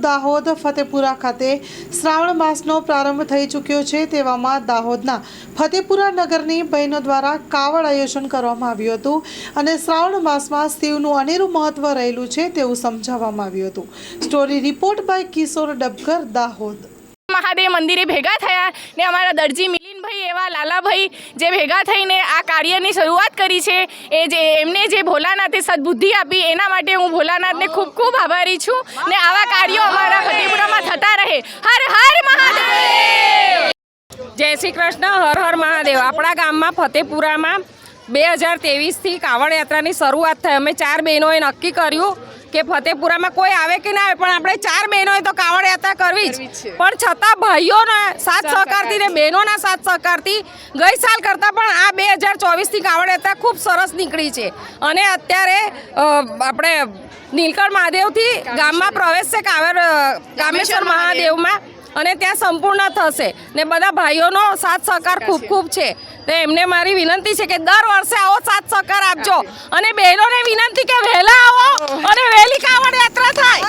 દાહોદ ફતેપુરા ખાતે શ્રાવણ માસનો પ્રારંભ થઈ ચૂક્યો છે। તેવામાં દાહોદના ફતેપુરા નગરની બહેનો દ્વારા કાવડ આયોજન કરવામાં આવ્યું હતું અને શ્રાવણ માસમાં શિવનું અનેરું મહત્વ રહેલું છે તેવું સમજાવવામાં આવ્યું હતું। સ્ટોરી રિપોર્ટ બાય કિશોર ડબકર, દાહોદ। મહાદેવ મંદિરે ભેગા થયા ને અમારા દરજી મિલિનભાઈ એવા લાલાભાઈ જે ભેગા થઈને આ કાર્યની શરૂઆત કરી છે એ જે એમને જે ભોલાનાથે સદબુદ્ધિ આપી એના માટે હું ભોલાનાથને ખૂબ ખૂબ આભારી છું ને આવા કાર્યો અમારા ફતેપુરામાં થતા રહે। હર હર મહાદેવ। જય શ્રી કૃષ્ણ, હર હર મહાદેવ। આપણા ગામમાં ફતેપુરામાં 2023થી કાવડ યાત્રાની શરૂઆત થઈ। અમે 4 બહેનોએ નક્કી કર્યું કે ફતેપુરામાં કોઈ આવે કે ના આવે પણ આપણે 4 બહેનોએ તો કાવડ યાત્રા કરવી જ। પણ છતાં ભાઈઓના સાથ સહકારથી ને બહેનોના સાથ સહકારથી ગઈ સાલ કરતાં પણ આ 2024થી કાવડ યાત્રા ખૂબ સરસ નીકળી છે અને અત્યારે આપણે નીલકંઠ મહાદેવથી ગામમાં પ્રવેશ છે કામેશ્વર મહાદેવમાં અને ત્યાં સંપૂર્ણ થશે ને બધા ભાઈઓનો સાથ સહકાર ખૂબ ખૂબ છે। તો એમને મારી વિનંતી છે કે દર વર્ષે આવો સાથ સહકાર આપજો અને બહેનોને વિનંતી કે વહેલા આવો અને વહેલી કાવડ યાત્રા થાય।